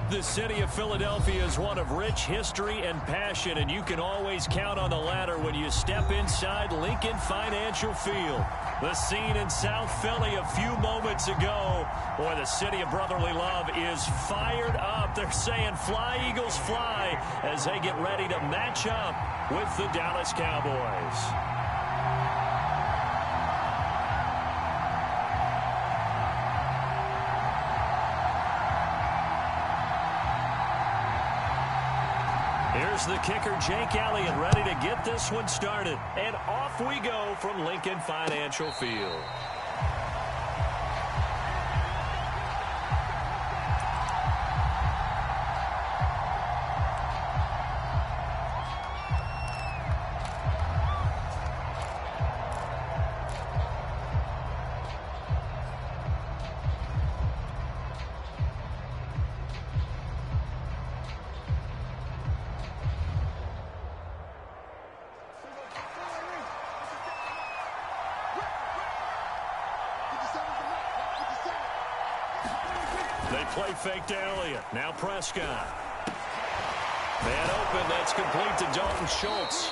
The city of Philadelphia is one of rich history and passion, and you can always count on the latter when you step inside Lincoln Financial Field. The scene in South Philly a few moments ago. Boy, the city of brotherly love is fired up. They're saying fly, Eagles, fly, as they get ready to match up with the Dallas Cowboys. Here's the kicker, Jake Elliott, ready to get this one started. And off we go from Lincoln Financial Field. They play fake to Elliott. Now Prescott. Man open. That's complete to Dalton Schultz.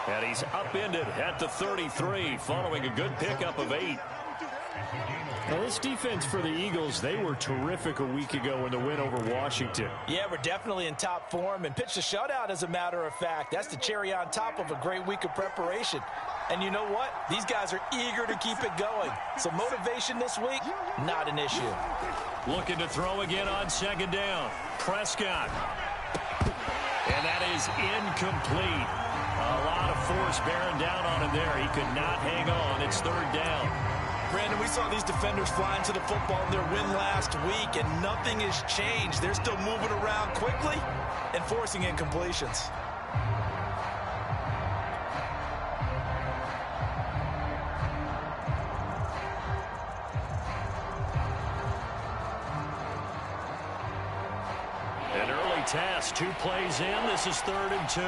And he's upended at the 33 following a good pickup of 8. Well, this defense for the Eagles, they were terrific a week ago in the win over Washington. Yeah, we're definitely in top form and pitched a shutout, as a matter of fact. That's the cherry on top of a great week of preparation. And you know what? These guys are eager to keep it going. So motivation this week, not an issue. Looking to throw again on second down. Prescott. And that is incomplete. A lot of force bearing down on him there. He could not hang on. It's third down. Brandon, we saw these defenders flying to the football in their win last week, and nothing has changed. They're still moving around quickly and forcing incompletions. An early task, 2 plays in. This is 3rd and 2.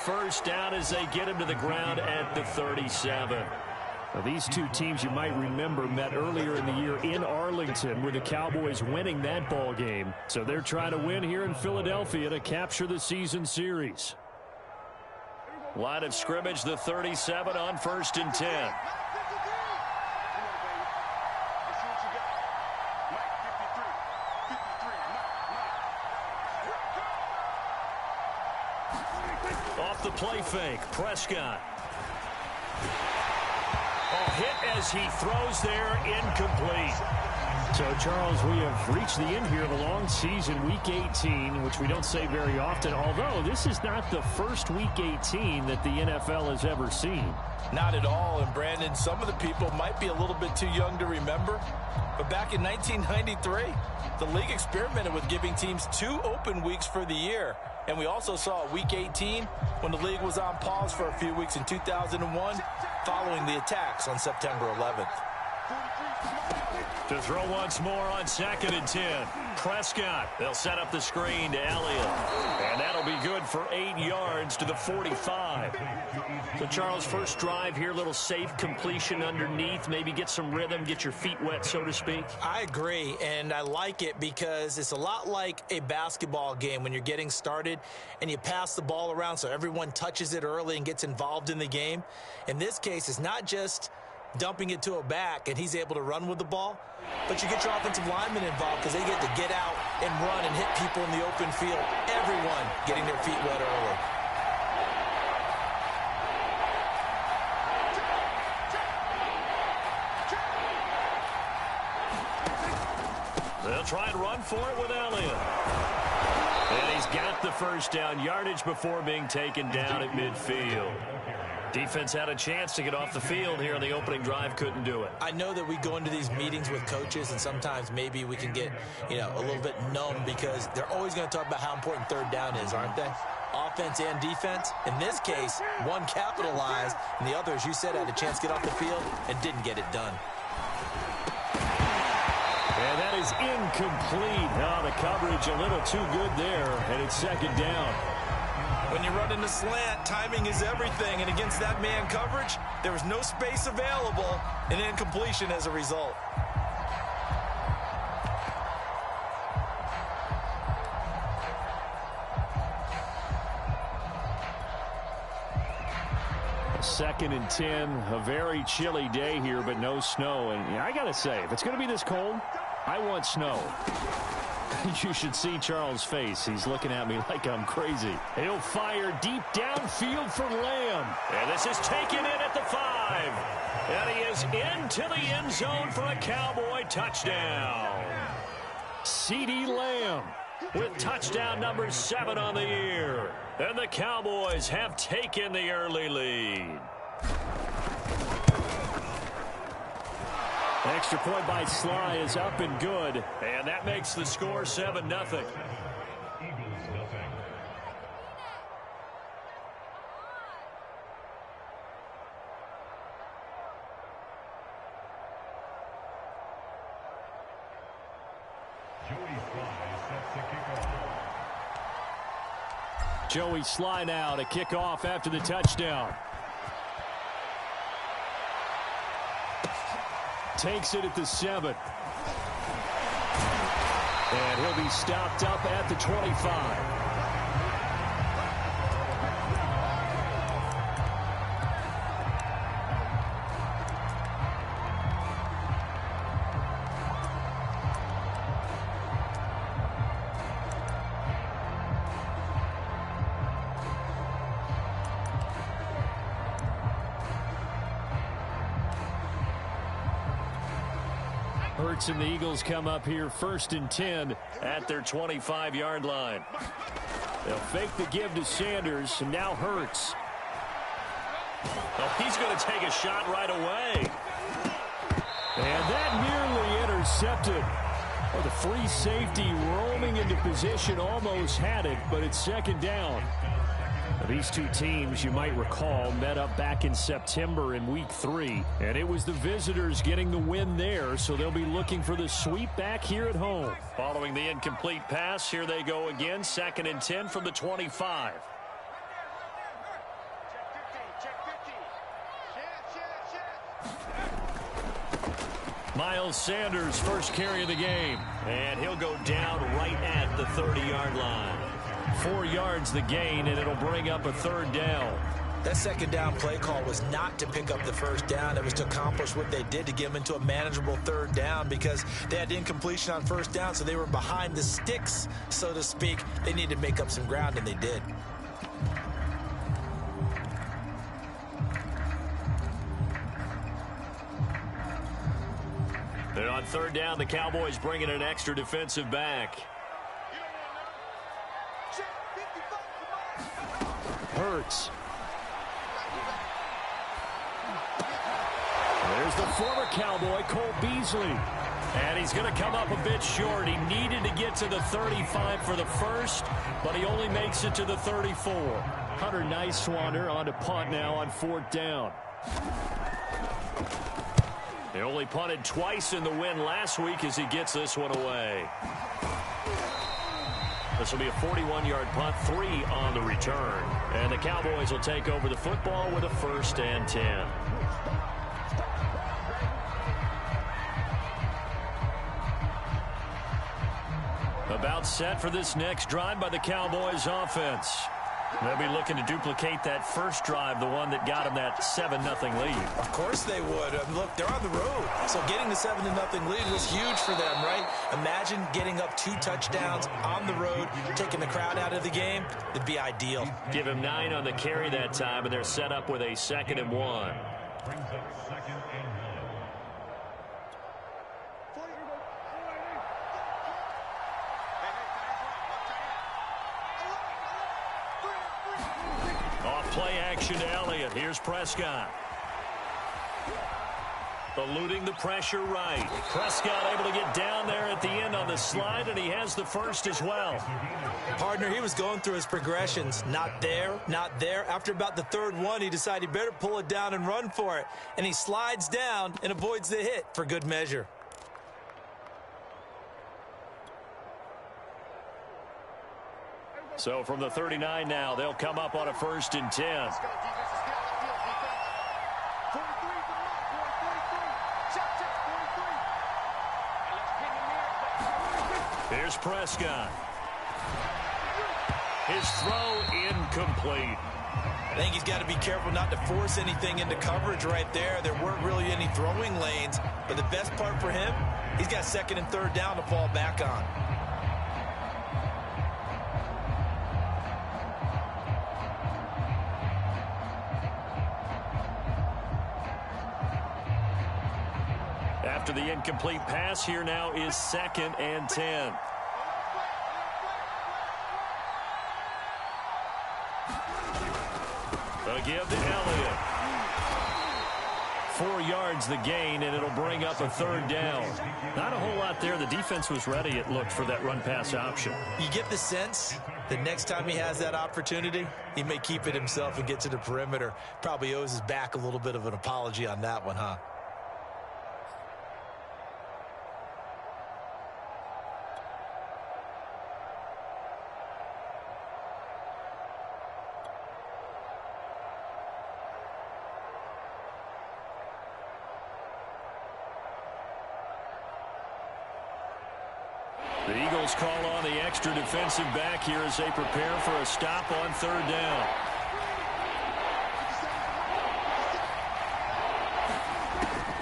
First down as they get him to the ground at the 37. Now, these two teams, you might remember, met earlier in the year in Arlington with the Cowboys winning that ball game. So they're trying to win here in Philadelphia to capture the season series. Line of scrimmage, the 37 on 1st and 10. Off the play fake, Prescott. Oh, hit as he throws there, incomplete. So, Charles, we have reached the end here of a long season, Week 18, which we don't say very often, although this is not the first Week 18 that the NFL has ever seen. Not at all, and Brandon, some of the people might be a little bit too young to remember, but back in 1993, the league experimented with giving teams 2 open weeks for the year. And we also saw Week 18 when the league was on pause for a few weeks in 2001 following the attacks on September 11th. To throw once more on 2nd and 10. Prescott. They'll set up the screen to Elliott. And that'll be good for 8 yards to the 45. So, Charles, first drive here, little safe completion underneath. Maybe get some rhythm, get your feet wet, so to speak. I agree, and I like it because it's a lot like a basketball game when you're getting started and you pass the ball around so everyone touches it early and gets involved in the game. In this case, it's not just dumping it to a back and he's able to run with the ball, but you get your offensive linemen involved because they get to get out and run and hit people in the open field. Everyone getting their feet wet early. They'll try and run for it with Elliott. And he's got the first down, yardage before being taken down at midfield. Defense had a chance to get off the field here on the opening drive, couldn't do it. I know that we go into these meetings with coaches, and sometimes maybe we can get, a little bit numb because they're always going to talk about how important third down is, aren't they? Offense and defense. In this case, one capitalized, and the other, as you said, had a chance to get off the field and didn't get it done. And that is incomplete. Now the coverage a little too good there, and it's 2nd down. When you run in the slant, timing is everything, and against that man coverage, there was no space available, and incompletion as a result. Second and 10, a very chilly day here, but no snow. And I got to say, if it's going to be this cold, I want snow. You should see Charles' face. He's looking at me like I'm crazy. He'll fire deep downfield for Lamb. And this is taken in at the 5. And he is into the end zone for a Cowboy touchdown. CeeDee Lamb with touchdown number 7 on the year. And the Cowboys have taken the early lead. Extra point by Sly is up and good. And that makes the score 7-0. Joey Sly now to kick off after the touchdown. Takes it at the 7. And he'll be stopped up at the 25. Hurts and the Eagles come up here 1st and 10 at their 25-yard line. They'll fake the give to Sanders, and now Hurts. Oh, he's going to take a shot right away. And that nearly intercepted. Oh, the free safety roaming into position almost had it, but it's 2nd down. These two teams, you might recall, met up back in September in Week 3, and it was the visitors getting the win there, so they'll be looking for the sweep back here at home. Following the incomplete pass, here they go again, 2nd and 10 from the 25. Miles Sanders, first carry of the game, and he'll go down right at the 30-yard line. 4 yards the gain, and it'll bring up a 3rd down. That 2nd down play call was not to pick up the 1st down. It was to accomplish what they did, to get them into a manageable 3rd down, because they had incompletion on 1st down, so they were behind the sticks, so to speak. They needed to make up some ground, and they did. And on 3rd down, the Cowboys bringing an extra defensive back. Hurts. There's the former Cowboy, Cole Beasley. And he's going to come up a bit short. He needed to get to the 35 for the first, but he only makes it to the 34. Hunter Nicewander on to punt now on 4th down. They only punted twice in the win last week as he gets this one away. This will be a 41-yard punt, 3 on the return. And the Cowboys will take over the football with a 1st and 10. About set for this next drive by the Cowboys offense. They'll be looking to duplicate that first drive, the one that got them that 7-0 lead. Of course they would. Look, they're on the road, so getting the 7-0 lead was huge for them, right? Imagine getting up 2 touchdowns on the road, taking the crowd out of the game. It'd be ideal. Give him 9 on the carry that time, and they're set up with a 2nd and 1. Play action to Elliott. Here's Prescott. Eluding the pressure right. Prescott able to get down there at the end on the slide, and he has the first as well. Partner, he was going through his progressions. Not there, not there. After about the 3rd one, he decided he better pull it down and run for it. And he slides down and avoids the hit for good measure. So from the 39 now, they'll come up on a 1st and 10. Here's Prescott. His throw incomplete. I think he's got to be careful not to force anything into coverage right there. There weren't really any throwing lanes, but the best part for him, he's got 2nd and 3rd down to fall back on. After the incomplete pass, here now is 2nd and 10. They'll give to Elliott. 4 yards the gain, and it'll bring up a 3rd down. Not a whole lot there. The defense was ready, it looked, for that run-pass option. You get the sense that next time he has that opportunity, he may keep it himself and get to the perimeter. Probably owes his back a little bit of an apology on that one, huh? The Eagles call on the extra defensive back here as they prepare for a stop on 3rd down.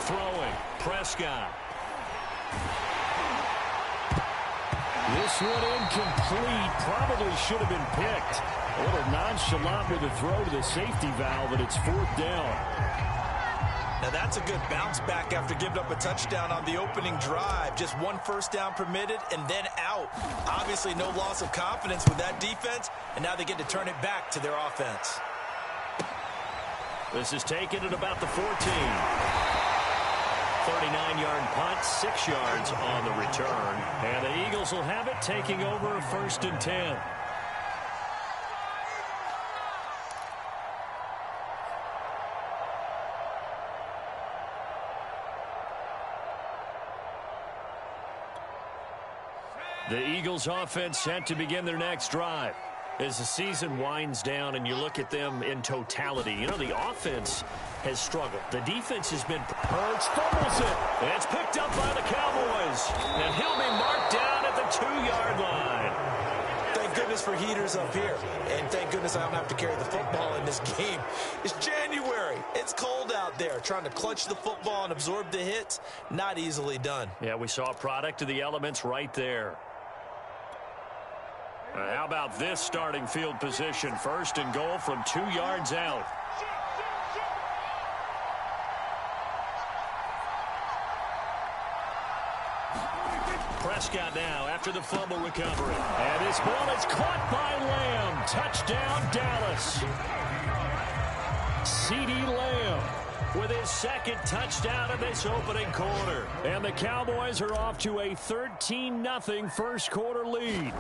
Throwing, Prescott. This one incomplete. Probably should have been picked. A little nonchalant with the throw to the safety valve, and it's 4th down. Now that's a good bounce back after giving up a touchdown on the opening drive. Just 1 first down permitted and then out. Obviously no loss of confidence with that defense, and now they get to turn it back to their offense. This is taken at about the 14. 39-yard punt, 6 yards on the return. And the Eagles will have it, taking over a 1st and 10. The Eagles offense set to begin their next drive. As the season winds down and you look at them in totality, you know, the offense has struggled. The defense has been... Hurts fumbles it. It's picked up by the Cowboys. And he'll be marked down at the 2-yard line. Thank goodness for heaters up here. And thank goodness I don't have to carry the football in this game. It's January. It's cold out there. Trying to clutch the football and absorb the hits, not easily done. Yeah, we saw a product of the elements right there. How about this starting field position? 1st and goal from 2 yards out. Prescott now after the fumble recovery. And this ball is caught by Lamb. Touchdown, Dallas. CeeDee Lamb with his 2nd touchdown in this opening quarter. And the Cowboys are off to a 13-0 first quarter lead.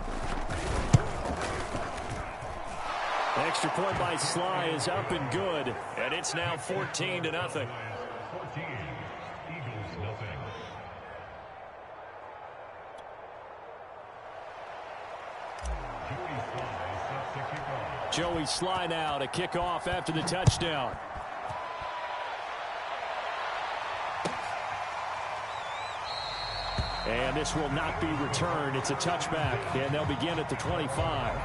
Extra point by Sly is up and good. And it's now 14-0. Joey Sly now to kick off after the touchdown. And this will not be returned. It's a touchback, and they'll begin at the 25.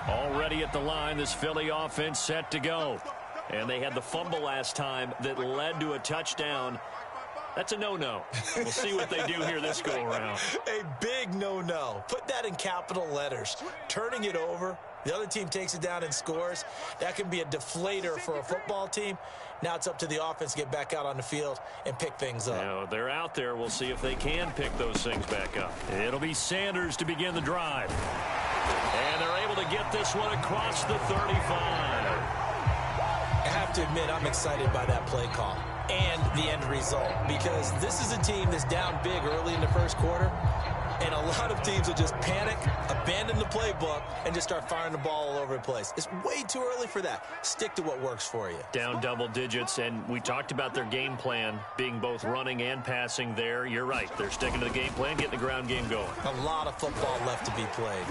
Already at the line, this Philly offense set to go. And they had the fumble last time that led to a touchdown. That's a no-no. We'll see what they do here this go-around. A big no-no. Put that in capital letters. Turning it over, the other team takes it down and scores. That can be a deflator for a football team. Now it's up to the offense to get back out on the field and pick things up. You know, they're out there. We'll see if they can pick those things back up. It'll be Sanders to begin the drive. And they're able to get this one across the 35. I have to admit, I'm excited by that play call. and the end result, because this is a team that's down big early in the first quarter, and a lot of teams will just panic, abandon the playbook, and just start firing the ball all over the place. It's way too early for that. Stick to what works for you. Down double digits, and we talked about their game plan being both running and passing there. You're right. They're sticking to the game plan, getting the ground game going. A lot of football left to be played.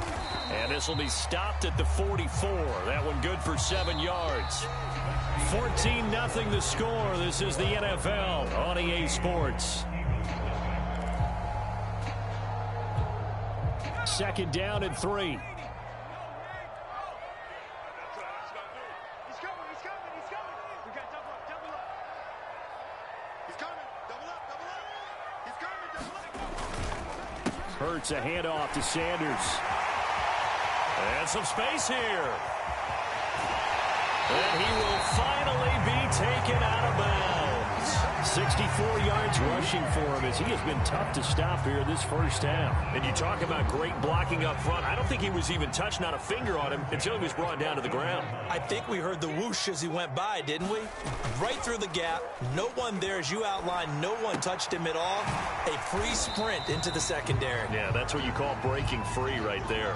And this will be stopped at the 44. That one good for 7 yards. 14-0 the score. This is the NFL on EA Sports. Second down and 3. He's coming. We got double up. He's coming. Double up. Hurts a handoff to Sanders. And some space here. And he will finally be taken out of bounds. 64 yards rushing for him as he has been tough to stop here this first half. And you talk about great blocking up front. I don't think he was even touched, not a finger on him, until he was brought down to the ground. I think we heard the whoosh as he went by, didn't we? Right through the gap. No one there, as you outlined. No one touched him at all. A free sprint into the secondary. Yeah, that's what you call breaking free right there.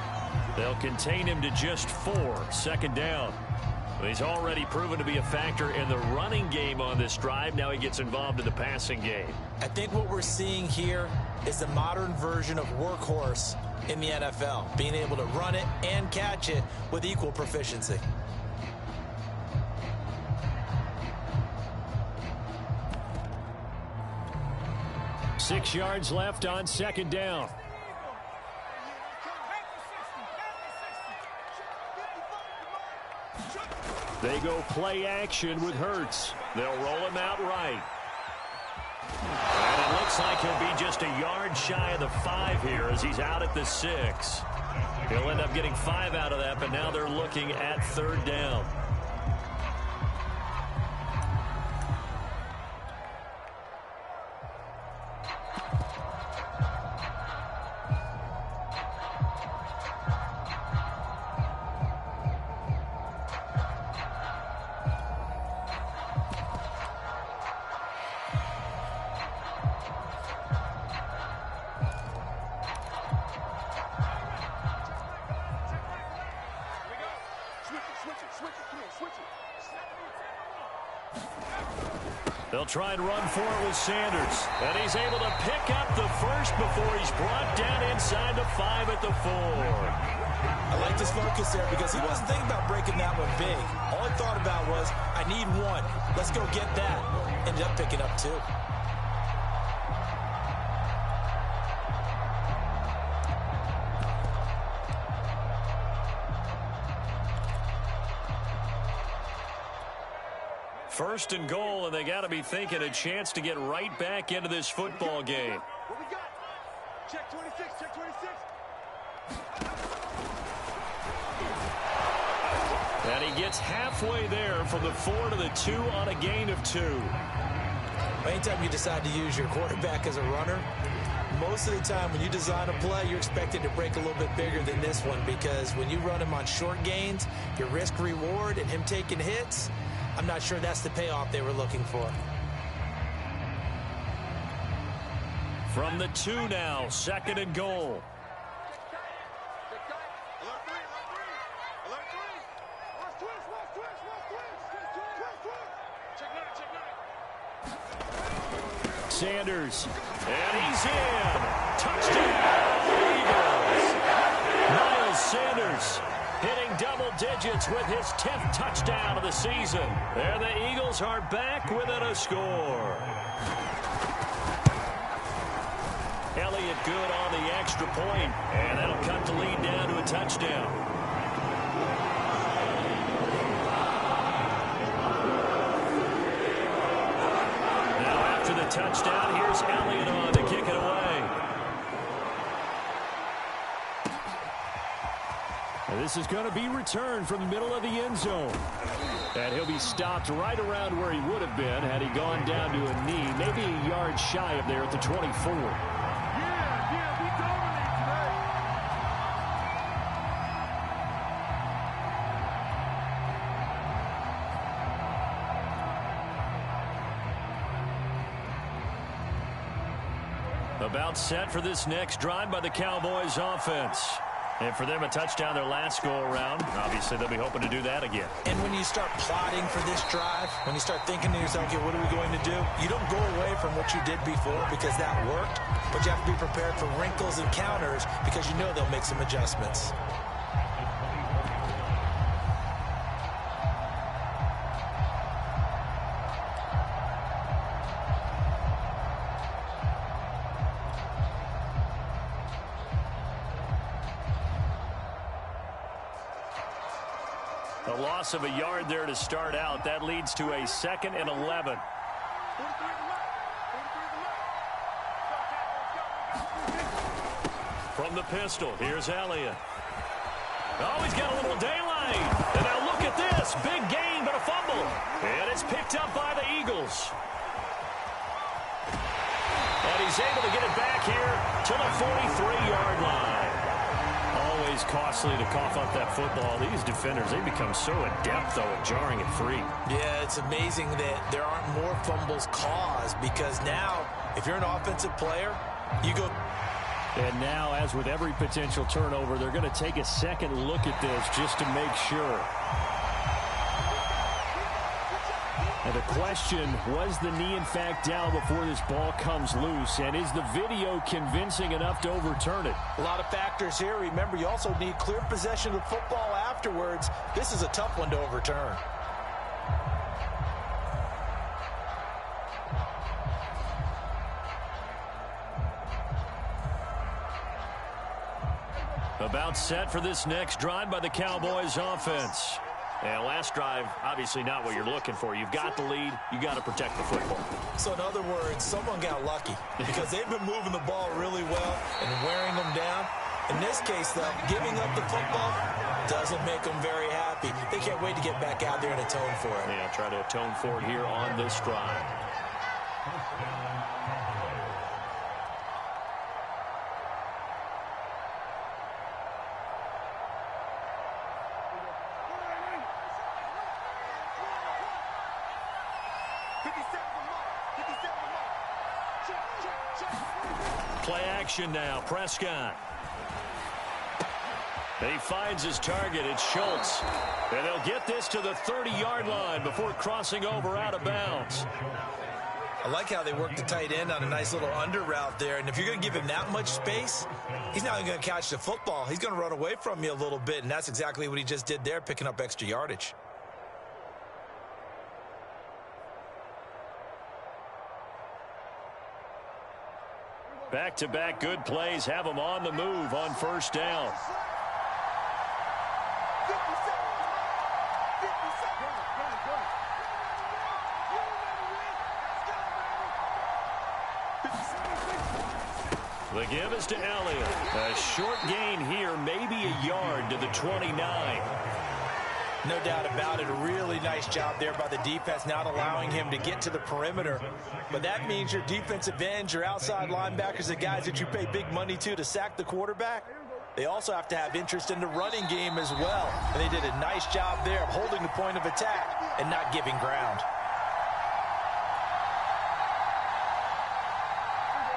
They'll contain him to just 4. Second down. He's already proven to be a factor in the running game on this drive. Now he gets involved in the passing game. I think what we're seeing here is the modern version of workhorse in the NFL, being able to run it and catch it with equal proficiency. Six yards left on second down. They go play action with Hurts. They'll roll him out right. And it looks like he'll be just a yard shy of the 5 here as he's out at the 6. He'll end up getting 5 out of that, but now they're looking at third down. They'll try and run for it with Sanders. And he's able to pick up the first before he's brought down inside the 5 at the 4. I like this focus there because he wasn't thinking about breaking that one big. All he thought about was, I need 1. Let's go get that. Ended up picking up 2. First and goal, and they got to be thinking a chance to get right back into this football game. What we got? Check 26. Check 26. And he gets halfway there from the 4 to the 2 on a gain of 2. Anytime you decide to use your quarterback as a runner, most of the time when you design a play, you're expected to break a little bit bigger than this one, because when you run him on short gains, your risk-reward and him taking hits, I'm not sure that's the payoff they were looking for. From the 2 now, second and goal. Sanders. And he's in. Touchdown, Eagles. Miles Sanders hitting double digits with his 10th touchdown of the season. And the Eagles are back within a score. Elliott good on the extra point, and that'll cut the lead down to a touchdown. Now after the touchdown, here's Elliott on to kick it away. And this is going to be returned from the middle of the end zone. And he'll be stopped right around where he would have been had he gone down to a knee, maybe a yard shy of there at the 24. About set for this next drive by the Cowboys offense. And for them, a touchdown their last go-around. Obviously, they'll be hoping to do that again. And when you start plotting for this drive, when you start thinking to yourself, okay, what are we going to do? You don't go away from what you did before because that worked, but you have to be prepared for wrinkles and counters because you know they'll make some adjustments. A loss of a yard there to start out. That leads to a 2nd and 11. From the pistol, here's Elliott. Oh, he's got a little daylight. And now look at this. Big gain, but a fumble. And it's picked up by the Eagles. And he's able to get it back here to the 43-yard line. Always costly to cough up that football. These defenders, they become so adept, though, at jarring it free. Yeah, it's amazing that there aren't more fumbles caused because now, if you're an offensive player, you go. And now, as with every potential turnover, they're going to take a second look at this just to make sure. And the question, was the knee in fact down before this ball comes loose? And is the video convincing enough to overturn it? A lot of factors here. Remember, you also need clear possession of football afterwards. This is a tough one to overturn. About set for this next drive by the Cowboys offense. And last drive, obviously not what you're looking for. You've got the lead. You got to protect the football. So in other words, someone got lucky because they've been moving the ball really well and wearing them down. In this case, though, giving up the football doesn't make them very happy. They can't wait to get back out there and atone for it. Yeah, try to atone for it here on this drive. Play action now. Prescott. He finds his target. It's Schultz. And they'll get this to the 30-yard line before crossing over out of bounds. I like how they work the tight end on a nice little under route there. And if you're going to give him that much space, he's not even going to catch the football. He's going to run away from you a little bit, and that's exactly what he just did there, picking up extra yardage. Back-to-back good plays have them on the move on first down. The give is to Elliott. A short gain here, maybe a yard to the 29. No doubt about it. A really nice job there by the defense, not allowing him to get to the perimeter. But that means your defensive ends, your outside linebackers, the guys that you pay big money to sack the quarterback, they also have to have interest in the running game as well. And they did a nice job there of holding the point of attack and not giving ground.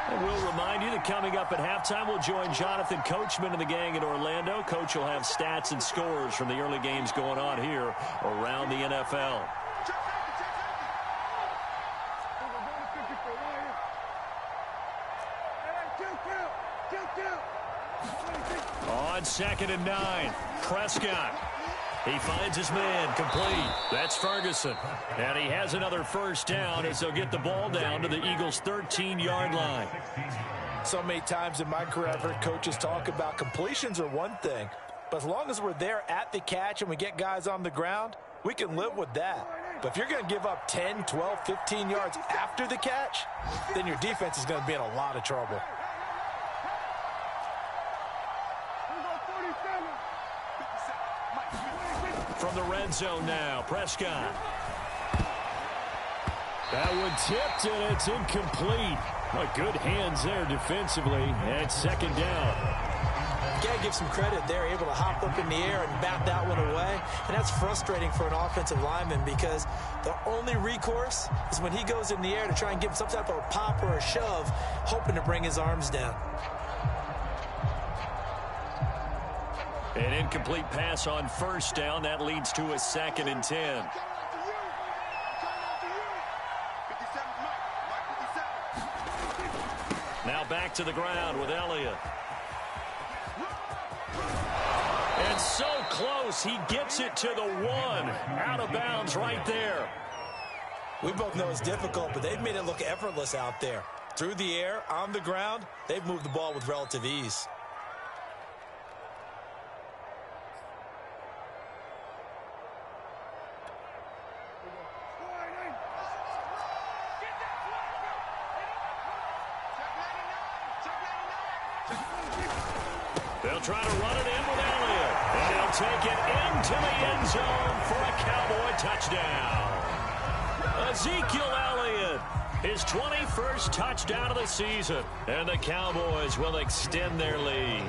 And we'll remind you that coming up at halftime, we'll join Jonathan Coachman and the gang in Orlando. Coach will have stats and scores from the early games going on here around the NFL. On 2nd and 9, Prescott. He finds his man, complete. That's Ferguson. And he has another first down as they'll get the ball down to the Eagles' 13-yard line. So many times in my career, I've heard coaches talk about completions are one thing. But as long as we're there at the catch and we get guys on the ground, we can live with that. But if you're going to give up 10, 12, 15 yards after the catch, then your defense is going to be in a lot of trouble. From the red zone now, Prescott. That one tipped, and it's incomplete. Well, good hands there defensively, and 2nd down. got to give some credit. They're able to hop up in the air and bat that one away. And that's frustrating for an offensive lineman because the only recourse is when he goes in the air to try and give some type of a pop or a shove, hoping to bring his arms down. An incomplete pass on first down. That leads to a 2nd and 10. Now back to the ground with Elliott. And so close, he gets it to the 1. Out of bounds right there. We both know it's difficult, but they've made it look effortless out there. Through the air, on the ground, they've moved the ball with relative ease. They'll try to run it in with Elliott. And he'll take it into the end zone for a Cowboy touchdown. Ezekiel Elliott, his 21st touchdown of the season. And the Cowboys will extend their lead.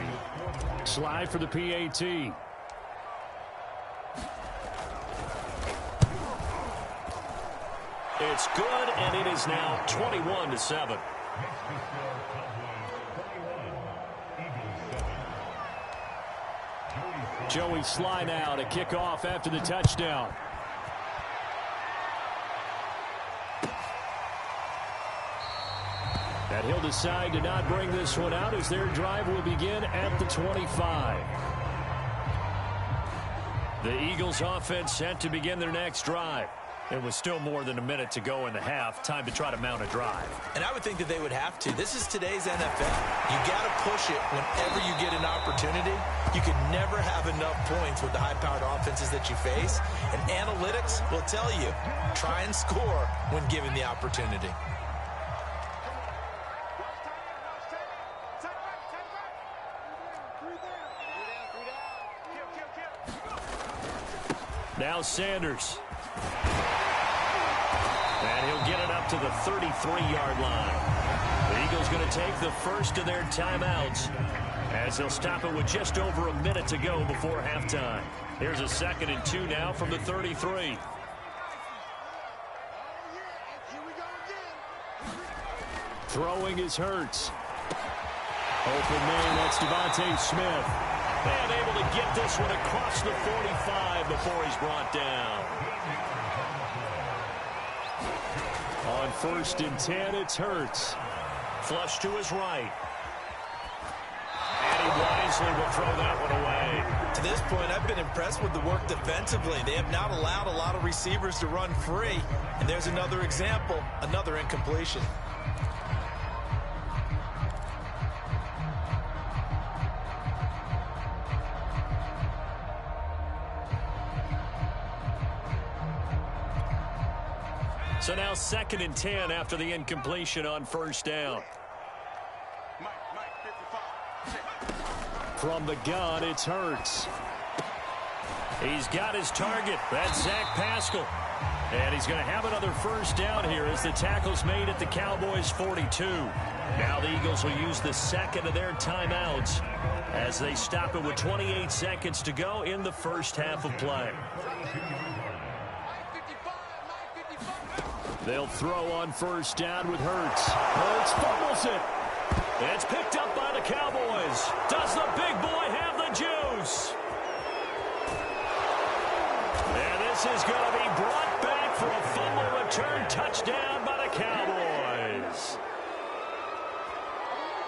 Slide for the PAT. It's good, and it is now 21-7. Joey Sly now to kick off after the touchdown. And he'll decide to not bring this one out as their drive will begin at the 25. The Eagles offense set to begin their next drive. It was still more than a minute to go in the half. Time to try to mount a drive. And I would think that they would have to. This is today's NFL. You got to push it whenever you get an opportunity. You can never have enough points with the high-powered offenses that you face. And analytics will tell you, try and score when given the opportunity. Now Sanders. And he'll get it up to the 33-yard line. The Eagles going to take the first of their timeouts as they'll stop it with just over a minute to go before halftime. Here's a 2nd and 2 now from the 33. Throwing is Hurts. Open man, that's Devontae Smith. And able to get this one across the 45 before he's brought down. On 1st and 10, it's Hurts. Flush to his right. And he wisely will throw that one away. To this point, I've been impressed with the work defensively. They have not allowed a lot of receivers to run free. And there's another example, another incompletion. So now 2nd and 10 after the incompletion on first down. From the gun, it's Hurts. He's got his target. That's Zach Pascal. And he's going to have another first down here as the tackle's made at the Cowboys' 42. Now the Eagles will use the 2nd of their timeouts as they stop it with 28 seconds to go in the first half of play. They'll throw on first down with Hurts. Hurts fumbles it. It's picked up by the Cowboys. Does the big boy have the juice? And this is going to be brought back for a fumble return touchdown by the Cowboys.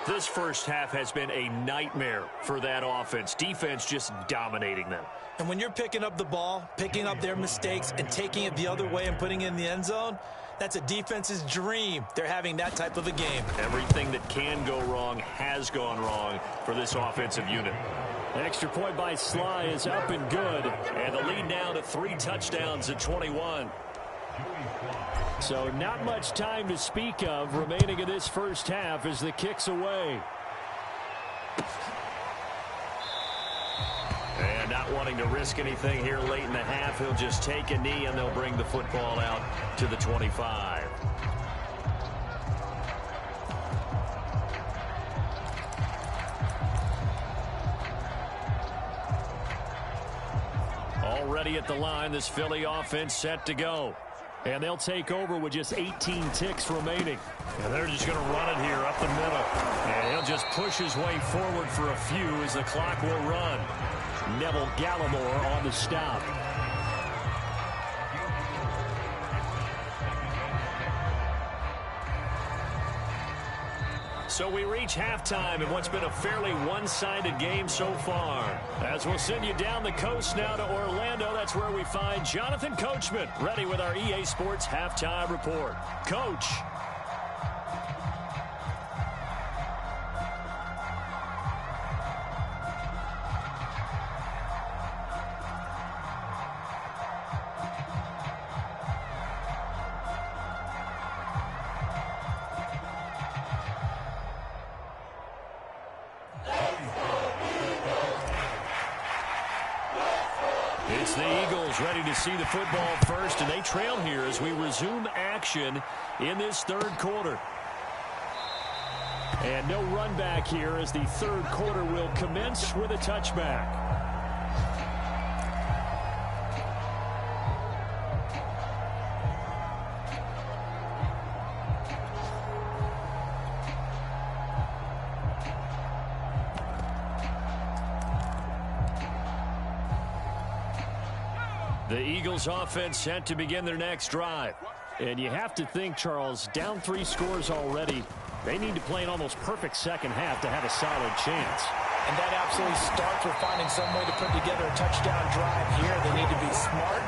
This first half has been a nightmare for that offense. Defense just dominating them. And when you're picking up the ball, picking up their mistakes, and taking it the other way and putting it in the end zone, that's a defense's dream. They're having that type of a game. Everything that can go wrong has gone wrong for this offensive unit. Extra point by Sly is up and good. And the lead now to 3 touchdowns at 21. So not much time to speak of remaining in this first half as the kick's away. And not wanting to risk anything here late in the half, he'll just take a knee and they'll bring the football out to the 25. ready at the line. This Philly offense set to go. And they'll take over with just 18 ticks remaining. And they're just going to run it here up the middle. And he'll just push his way forward for a few as the clock will run. Neville Gallimore on the stop. So we reach halftime in what's been a fairly one-sided game so far. As we'll send you down the coast now to Orlando, that's where we find Jonathan Coachman, ready with our EA Sports Halftime Report. Coach. It's the Eagles ready to see the football first, and they trail here as we resume action in this third quarter. And no run back here as the third quarter will commence with a touchback. The Eagles offense set to begin their next drive. And you have to think, Charles, down 3 scores already. They need to play an almost perfect second half to have a solid chance. And that absolutely starts with finding some way to put together a touchdown drive here. They need to be smart,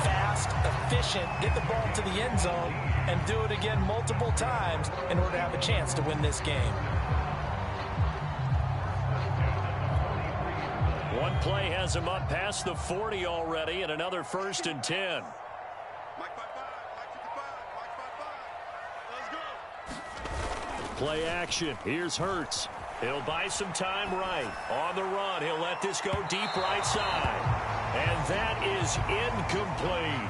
fast, efficient, get the ball to the end zone, and do it again multiple times in order to have a chance to win this game. One play has him up past the 40 already, and another 1st and 10. Play action. Here's Hurts. He'll buy some time right. On the run, he'll let this go deep right side. And that is incomplete.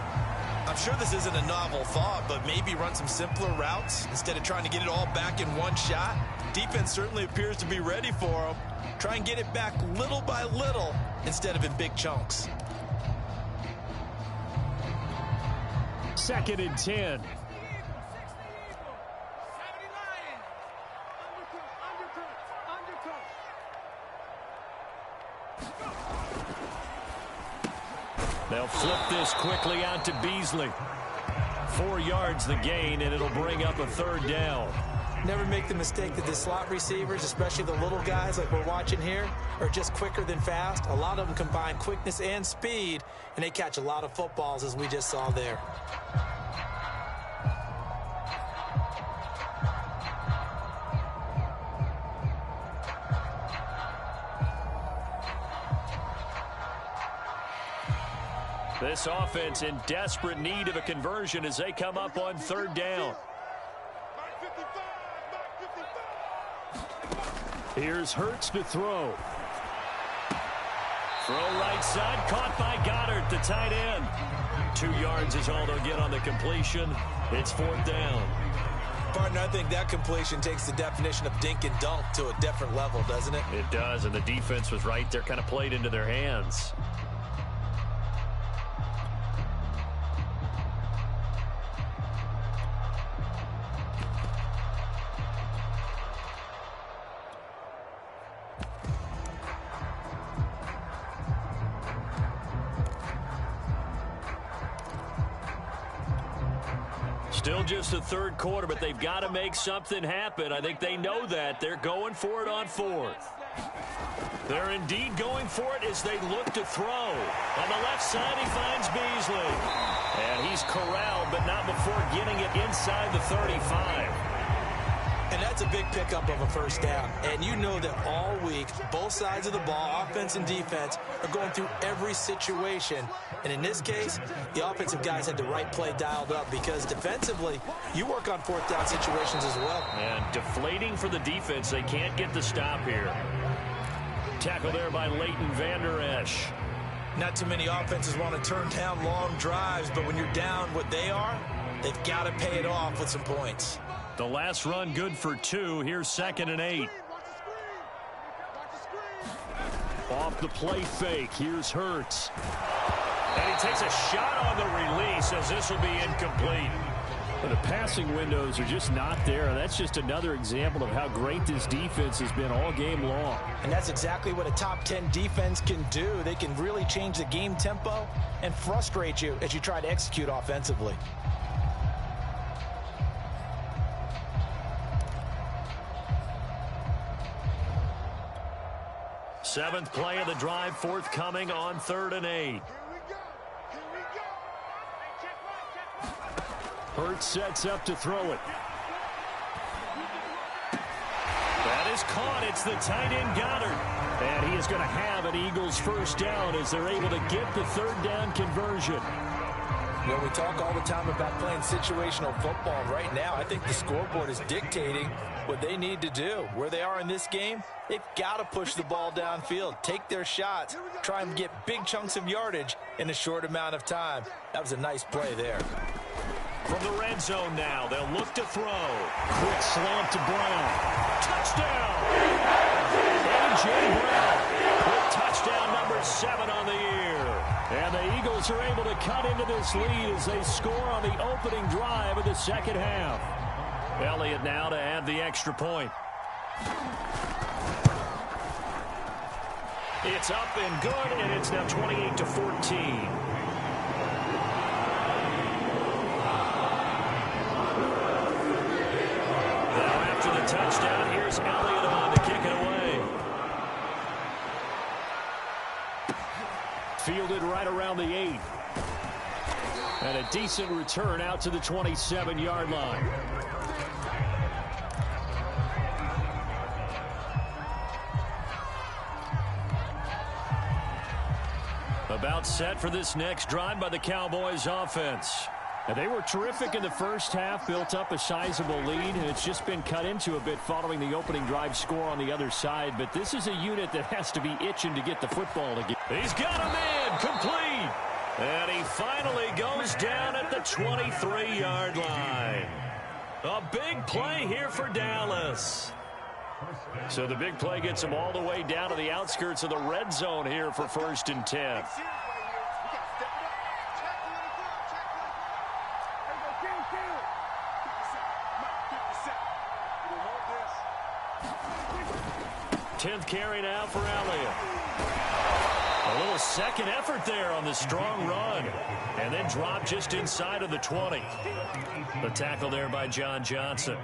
I'm sure this isn't a novel thought, but maybe run some simpler routes instead of trying to get it all back in one shot. Defense certainly appears to be ready for him. Try and get it back little by little instead of in big chunks. 2nd and 10. They'll flip this quickly out to Beasley. 4 yards the gain, and it'll bring up a 3rd down. Never make the mistake that the slot receivers, especially the little guys like we're watching here, are just quicker than fast. A lot of them combine quickness and speed, and they catch a lot of footballs, as we just saw there. This offense in desperate need of a conversion as they come up on 3rd down. Here's Hurts to throw. Throw right side, caught by Goddard, the tight end. 2 yards is all they'll get on the completion. It's 4th down. Partner, I think that completion takes the definition of dink and dunk to a different level, doesn't it? It does, and the defense was right there, kind of played into their hands. Still just the 3rd quarter, but they've got to make something happen. I think they know that. They're going for it on 4th. They're indeed going for it as they look to throw. On the left side, he finds Beasley. And he's corralled, but not before getting it inside the 35. And that's a big pickup of a 1st down. And you know that all week, both sides of the ball, offense and defense, are going through every situation. And in this case, the offensive guys had the right play dialed up because defensively, you work on 4th down situations as well. And deflating for the defense. They can't get the stop here. Tackle there by Leighton Vander Esch. Not too many offenses want to turn down long drives, but when you're down what they are, they've got to pay it off with some points. The last run good for 2. Here's 2nd and 8. Off the play fake. Here's Hurts. And he takes a shot on the release as this will be incomplete. But the passing windows are just not there. And that's just another example of how great this defense has been all game long. And that's exactly what a top 10 defense can do. They can really change the game tempo and frustrate you as you try to execute offensively. Seventh play of the drive forthcoming on 3rd and 8. Hurts sets up to throw it. That is caught. It's the tight end Goddard. And he is going to have an Eagles first down as they're able to get the 3rd down conversion. Well, we talk all the time about playing situational football. Right now, I think the scoreboard is dictating what they need to do. Where they are in this game, they've got to push the ball downfield, take their shots, try and get big chunks of yardage in a short amount of time. That was a nice play there. From the red zone now, they'll look to throw. Quick slant to Brown. Touchdown! A.J. Brown with touchdown number 7 on the year. And the Eagles are able to cut into this lead as they score on the opening drive of the second half. Elliott now to add the extra point. It's up and good, and it's now 28-14. Touchdown. Here's Elliott on to kick it away. Fielded right around the 8. And a decent return out to the 27-yard line. About set for this next drive by the Cowboys offense. And they were terrific in the first half, built up a sizable lead, and it's just been cut into a bit following the opening drive score on the other side. But this is a unit that has to be itching to get the football again. He's got a man complete. And he finally goes down at the 23-yard line. A big play here for Dallas. So the big play gets him all the way down to the outskirts of the red zone here for 1st and 10. Tenth carry now for Elliott. A little second effort there on the strong run. And then dropped just inside of the 20. The tackle there by John Johnson.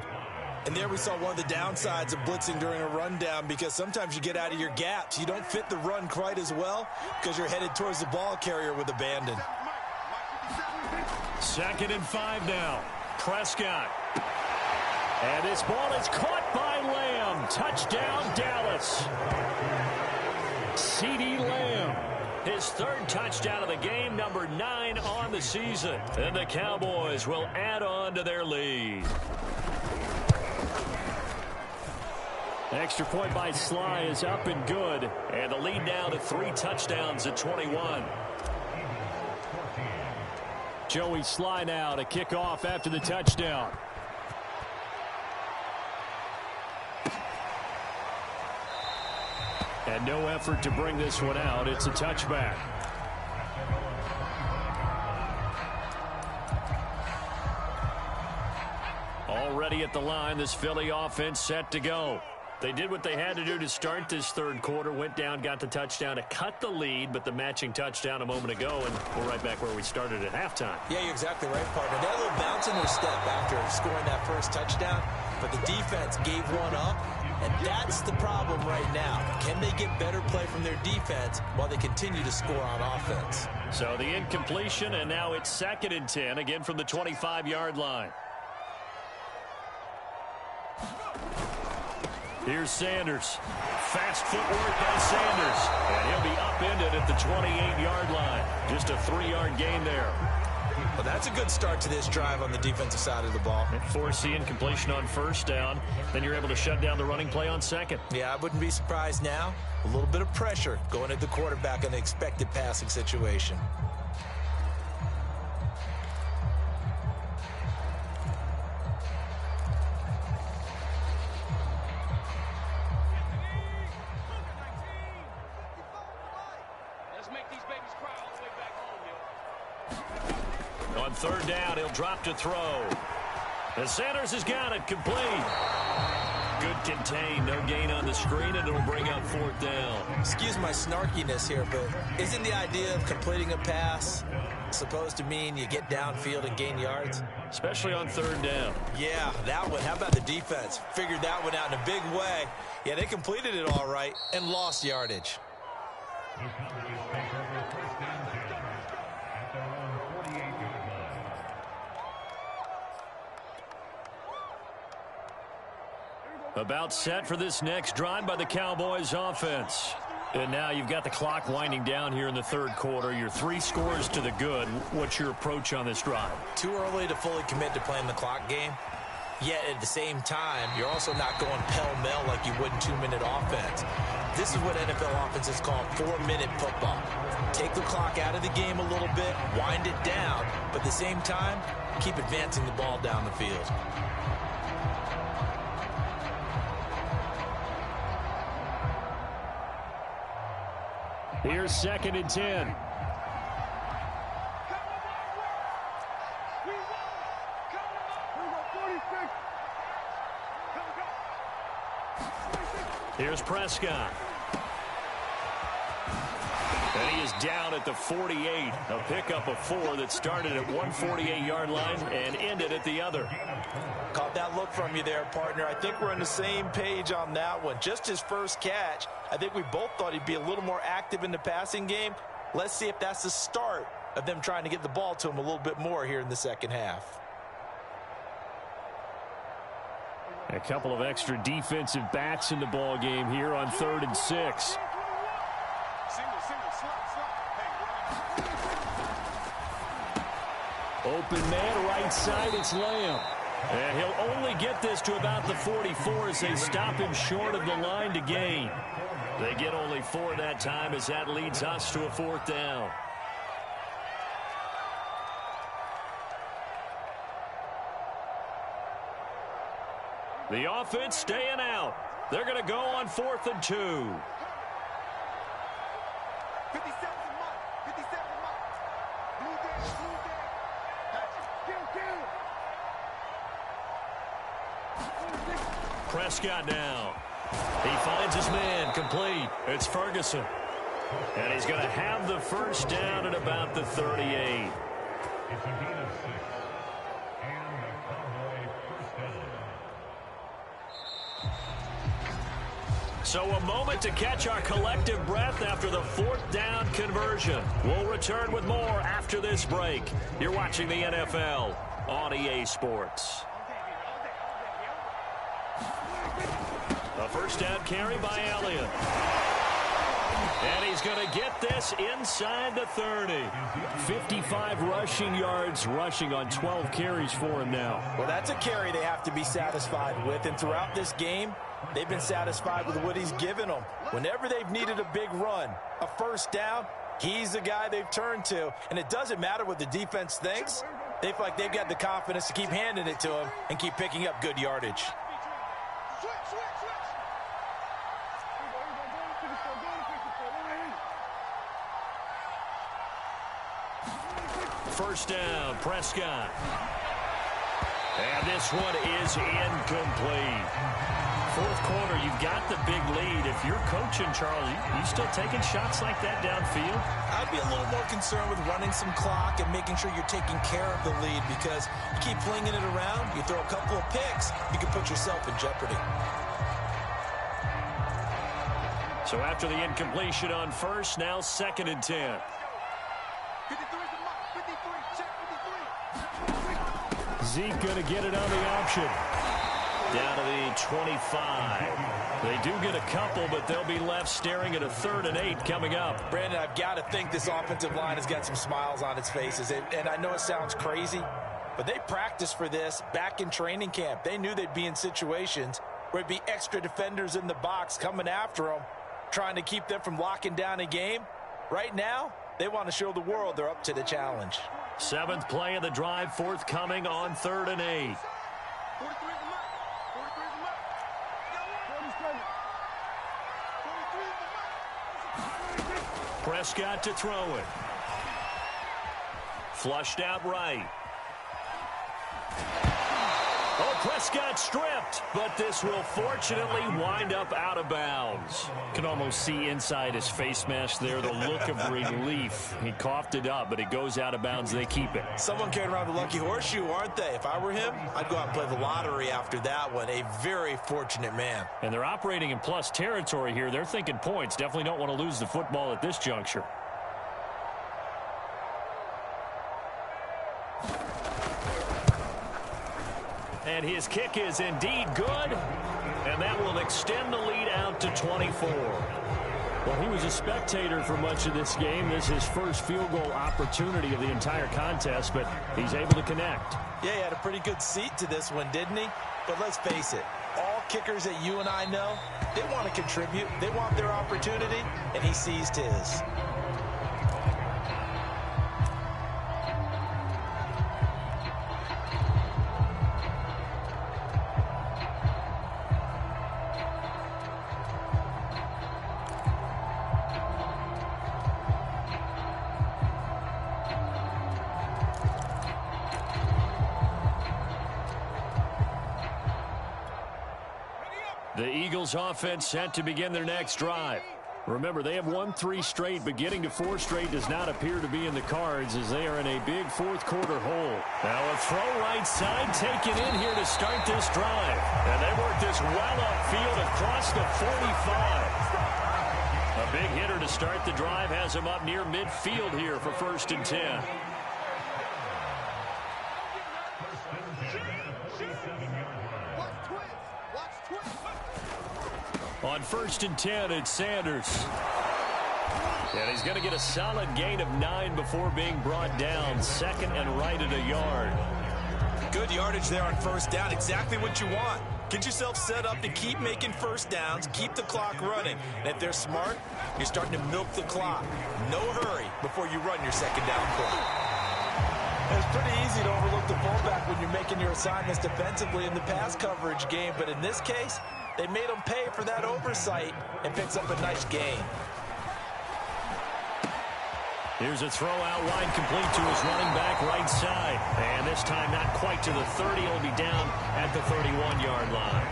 And there we saw one of the downsides of blitzing during a rundown, because sometimes you get out of your gaps. You don't fit the run quite as well because you're headed towards the ball carrier with abandon. 2nd and 5 now. Prescott. And this ball is caught by Lamb. Touchdown, Dallas. CeeDee Lamb. His 3rd touchdown of the game, number 9 on the season. And the Cowboys will add on to their lead. Extra point by Sly is up and good. And the lead now to 3 touchdowns at 21. Joey Sly now to kick off after the touchdown. And no effort to bring this one out. It's a touchback. Already at the line, this Philly offense set to go. They did what they had to do to start this 3rd quarter, went down, got the touchdown to cut the lead, but the matching touchdown a moment ago, and we're right back where we started at halftime. Yeah, you're exactly right, partner. They had a little bounce in their step after scoring that first touchdown, but the defense gave one up, and that's the problem right now. Can they get better play from their defense while they continue to score on offense? So the incompletion, and now it's 2nd and 10, again from the 25-yard line. Here's Sanders. Fast footwork by Sanders. And he'll be upended at the 28-yard line. Just a 3-yard gain there. Well, that's a good start to this drive on the defensive side of the ball. Force the incompletion on 1st down. Then you're able to shut down the running play on 2nd. Yeah, I wouldn't be surprised now. A little bit of pressure going at the quarterback in the expected passing situation. Let's make these babies cry all the way back home, yo. On third down, he'll drop to throw. And Sanders has got it complete. Good contain, no gain on the screen, and it'll bring up fourth down. Excuse my snarkiness here, but isn't the idea of completing a pass supposed to mean you get downfield and gain yards? Especially on third down. Yeah, that one. How about the defense? Figured that one out in a big way. Yeah, they completed it all right and lost yardage. About set for this next drive by the Cowboys offense. And now you've got the clock winding down here in the third quarter. Your 3 scores to the good. What's your approach on this drive? Too early to fully commit to playing the clock game. Yet at the same time, you're also not going pell-mell like you would in 2-minute offense. This is what NFL offenses call 4-minute football. Take the clock out of the game a little bit, wind it down, but at the same time, keep advancing the ball down the field. Here's 2nd and 10. Here's Prescott. And he is down at the 48. A pickup of 4 that started at 148-yard line and ended at the other. Caught that look from you there, partner. I think we're on the same page on that one. Just his first catch. I think we both thought he'd be a little more active in the passing game. Let's see if that's the start of them trying to get the ball to him a little bit more here in the second half. A couple of extra defensive backs in the ball game here on 3rd and 6. Open man, right side, it's Lamb. And he'll only get this to about the 44 as they stop him short of the line to gain. They get only 4 that time as that leads us to a 4th down. The offense staying out. They're going to go on 4th and 2. 57 mark. 57 mark. Blue down. Prescott now. He finds his man complete. It's Ferguson. And he's going to have the first down at about the 38. It's a gain of 6. And the Cowboy first down. So a moment to catch our collective breath after the 4th down conversion. We'll return with more after this break. You're watching the NFL on EA Sports. A first down carry by Elliott. And he's going to get this inside the 30. 55 rushing yards, rushing on 12 carries for him now. Well, that's a carry they have to be satisfied with. And throughout this game, they've been satisfied with what he's given them. Whenever they've needed a big run, a first down, he's the guy they've turned to. And it doesn't matter what the defense thinks. They feel like they've got the confidence to keep handing it to him and keep picking up good yardage. First down, Prescott. And this one is incomplete. 4th quarter, you've got the big lead. If you're coaching, Charlie, you still taking shots like that downfield? I'd be a little more concerned with running some clock and making sure you're taking care of the lead, because you keep flinging it around, you throw a couple of picks, you can put yourself in jeopardy. So after the incompletion on first, now 2nd and 10. 53 is the mark. 53. Check 53. Zeke going to get it on the option. Down to the 25. They do get a couple, but they'll be left staring at a 3rd and 8 coming up. Brandon, I've got to think this offensive line has got some smiles on its faces. And I know it sounds crazy, but they practiced for this back in training camp. They knew they'd be in situations where it'd be extra defenders in the box coming after them, trying to keep them from locking down a game. Right now, they want to show the world they're up to the challenge. 7th play of the drive, forthcoming on 3rd and 8. 43 is the mark. 43 is the mark. Prescott to throw it. Flushed out right. Oh, Prescott stripped, but this will fortunately wind up out of bounds. Can almost see inside his face mask there the look of relief. He coughed it up, but it goes out of bounds. They keep it. Someone carrying around the lucky horseshoe, aren't they? If I were him, I'd go out and play the lottery after that one. A very fortunate man. And they're operating in plus territory here. They're thinking points. Definitely don't want to lose the football at this juncture. And his kick is indeed good, and that will extend the lead out to 24. Well, he was a spectator for much of this game. This is his first field goal opportunity of the entire contest, but he's able to connect. Yeah, he had a pretty good seat to this one, didn't he? But let's face it, all kickers that you and I know, they want to contribute. They want their opportunity, and he seized his. The Eagles offense set to begin their next drive. Remember, they have won 3 straight, but getting to 4 straight does not appear to be in the cards as they are in a big fourth quarter hole. Now a throw right side taken in here to start this drive. And they work this well upfield across the 45. A big hitter to start the drive has him up near midfield here for 1st and 10. On 1st and 10, it's Sanders. And he's going to get a solid gain of 9 before being brought down. 2nd and right at a yard. Good yardage there on 1st down. Exactly what you want. Get yourself set up to keep making 1st downs, keep the clock running. And if they're smart, you're starting to milk the clock. No hurry before you run your 2nd down play. It's pretty easy to overlook the fullback when you're making your assignments defensively in the pass coverage game. But in this case, they made him pay for that oversight and picks up a nice gain. Here's a throw out wide, complete to his running back right side. And this time not quite to the 30. He'll be down at the 31-yard line.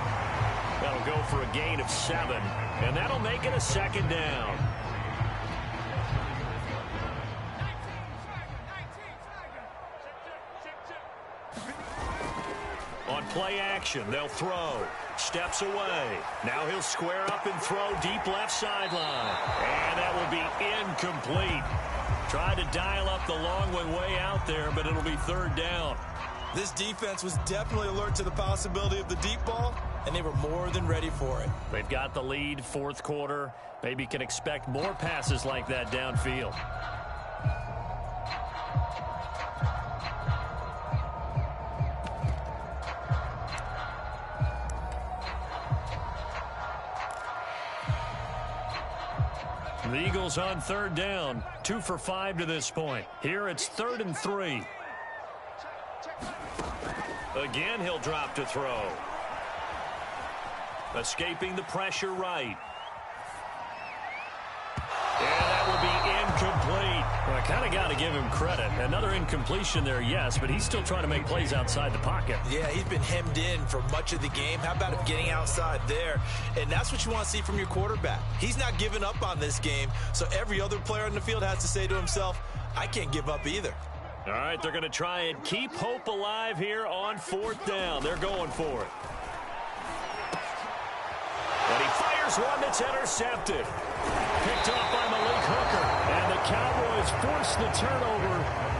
That'll go for a gain of 7. And that'll make it a 2nd down. On play action, they'll throw. Steps away. Now he'll square up and throw deep left sideline. And that will be incomplete. Tried to dial up the long one way out there, but it'll be 3rd down. This defense was definitely alert to the possibility of the deep ball, and they were more than ready for it. They've got the lead, 4th quarter. Maybe can expect more passes like that downfield. The Eagles on 3rd down, 2 for 5 to this point. Here it's 3rd and 3. Again, he'll drop to throw. Escaping the pressure right. And that will be incomplete. Well, I kind of got to give him credit. Another incompletion there, yes, but he's still trying to make plays outside the pocket. Yeah, he's been hemmed in for much of the game. How about him getting outside there? And that's what you want to see from your quarterback. He's not giving up on this game, so every other player on the field has to say to himself, I can't give up either. All right, they're going to try and keep hope alive here on 4th down. They're going for it. And he fires one that's intercepted. Picked off by Malik Hooker. And the Cowboys force the turnover.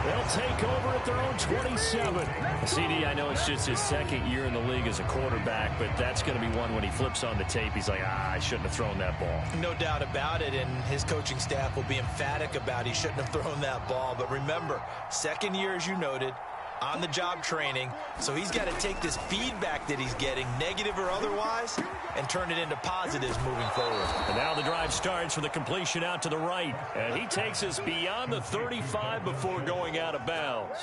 They'll take over at their own 27. CD, I know it's just his 2nd year in the league as a quarterback, but that's going to be one when he flips on the tape. He's like, I shouldn't have thrown that ball. No doubt about it, and his coaching staff will be emphatic about he shouldn't have thrown that ball. But remember, 2nd year, as you noted, on-the-job training, so he's got to take this feedback that he's getting, negative or otherwise, and turn it into positives moving forward. And now the drive starts with a completion out to the right, and he takes us beyond the 35 before going out of bounds.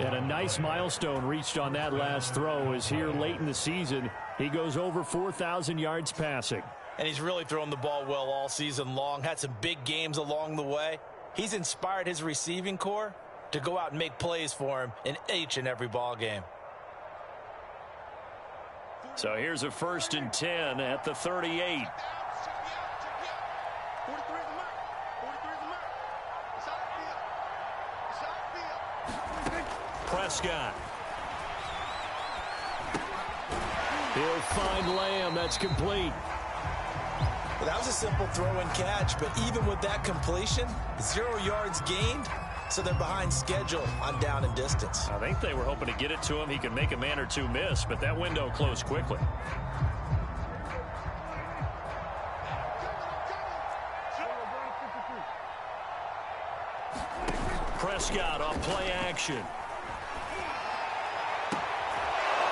And a nice milestone reached on that last throw is here late in the season. He goes over 4,000 yards passing. And he's really thrown the ball well all season long, had some big games along the way. He's inspired his receiving corps, to go out and make plays for him in each and every ball game. So here's a 1st and 10 at the 38. Prescott. He'll find Lamb. That's complete. Well, that was a simple throw and catch, but even with that completion, 0 yards gained, so they're behind schedule on down and distance. I think they were hoping to get it to him. He could make a man or two miss, but that window closed quickly. Prescott off play action.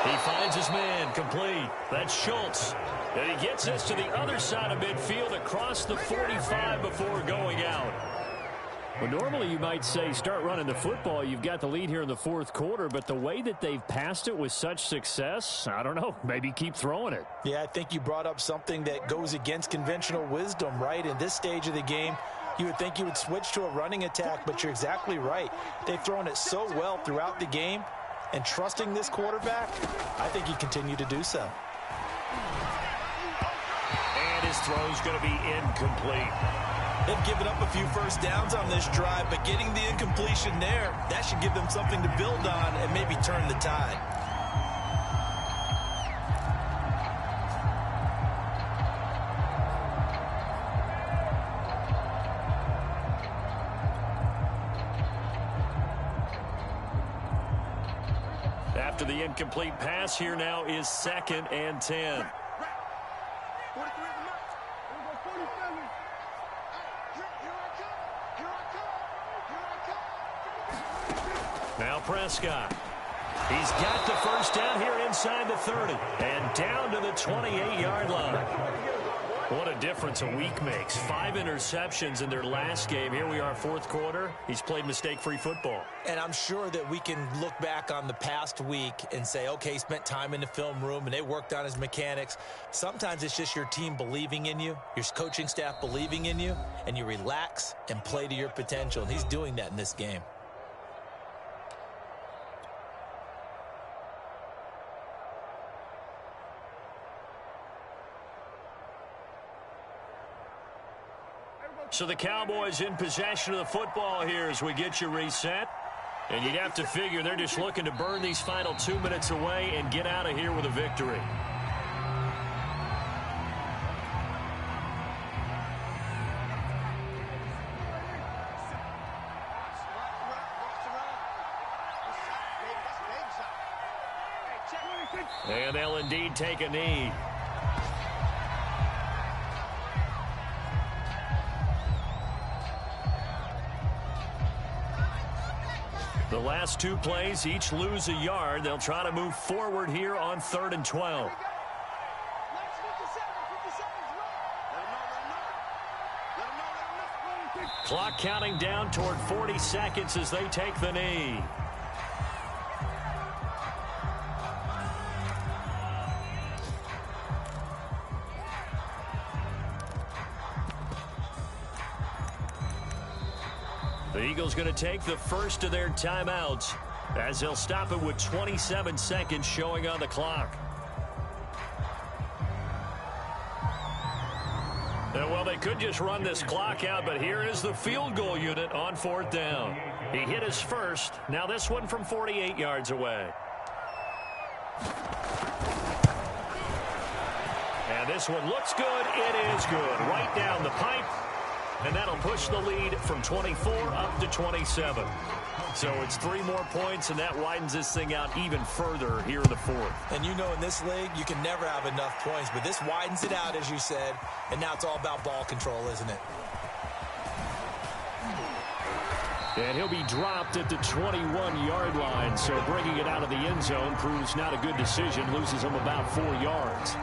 He finds his man, complete. That's Schultz. And he gets this to the other side of midfield across the 45 before going out. Well, normally you might say start running the football. You've got the lead here in the 4th quarter, but the way that they've passed it with such success, I don't know, maybe keep throwing it. Yeah, I think you brought up something that goes against conventional wisdom, right? In this stage of the game, you would think you would switch to a running attack, but you're exactly right. They've thrown it so well throughout the game, and trusting this quarterback, I think he continued to do so. And his throw's going to be incomplete. They've given up a few first downs on this drive, but getting the incompletion there, that should give them something to build on and maybe turn the tide. After the incomplete pass, here now is 2nd and 10. Now Prescott. He's got the first down here inside the 30 and down to the 28-yard line. What a difference a week makes. 5 interceptions in their last game. Here we are, 4th quarter. He's played mistake-free football. And I'm sure that we can look back on the past week and say, okay, he spent time in the film room and they worked on his mechanics. Sometimes it's just your team believing in you, your coaching staff believing in you, and you relax and play to your potential. And he's doing that in this game. So the Cowboys in possession of the football here as we get you reset. And you'd have to figure they're just looking to burn these final 2 minutes away and get out of here with a victory. And they'll indeed take a knee. The last 2 plays, each lose a yard. They'll try to move forward here on 3rd and 12. Clock counting down toward 40 seconds as they take the knee. The Eagles going to take the first of their timeouts as they'll stop it with 27 seconds showing on the clock. Well, they could just run this clock out, but here is the field goal unit on 4th down. He hit his first. Now this one from 48 yards away. And this one looks good. It is good. Right down the pipe. And that'll push the lead from 24 up to 27. So it's 3 more points, and that widens this thing out even further here in the 4th. And you know in this league, you can never have enough points, but this widens it out, as you said, and now it's all about ball control, isn't it? And he'll be dropped at the 21-yard line, so bringing it out of the end zone proves not a good decision, loses him about 4 yards.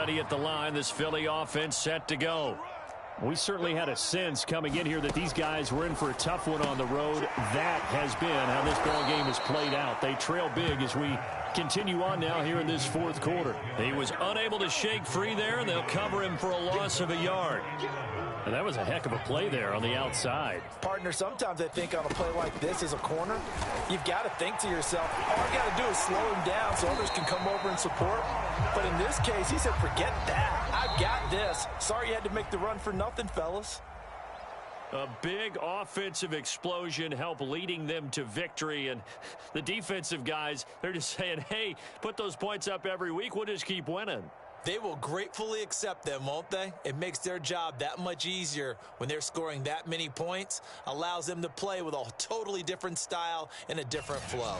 ready at the line. This Philly offense set to go. We certainly had a sense coming in here that these guys were in for a tough one on the road. That has been how this ball game has played out. They trail big as we continue on now here in this fourth quarter. He was unable to shake free there, and they'll cover him for a loss of a yard. And that was a heck of a play there on the outside. Partner, sometimes I think on a play like this as a corner, you've got to think to yourself, all I got to do is slow him down so others can come over and support. But in this case, he said, forget that. I've got this. Sorry you had to make the run for nothing, fellas. A big offensive explosion helped leading them to victory. And the defensive guys, they're just saying, hey, put those points up every week. We'll just keep winning. They will gratefully accept them, won't they? It makes their job that much easier when they're scoring that many points. Allows them to play with a totally different style and a different flow.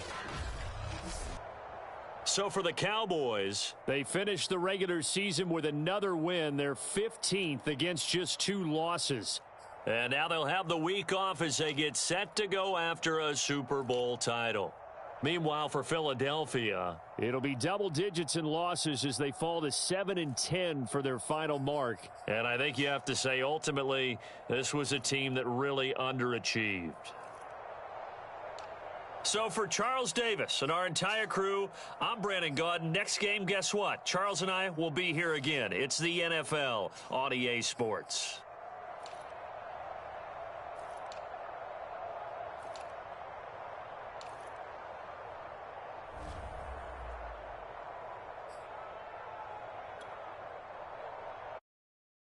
So for the Cowboys, they finished the regular season with another win. They're 15th against just 2 losses. and now they'll have the week off as they get set to go after a Super Bowl title. Meanwhile, for Philadelphia, it'll be double digits in losses as they fall to 7-10 for their final mark. And I think you have to say, ultimately, this was a team that really underachieved. So for Charles Davis and our entire crew, I'm Brandon Gaudin. Next game, guess what? Charles and I will be here again. It's the NFL on EA Sports.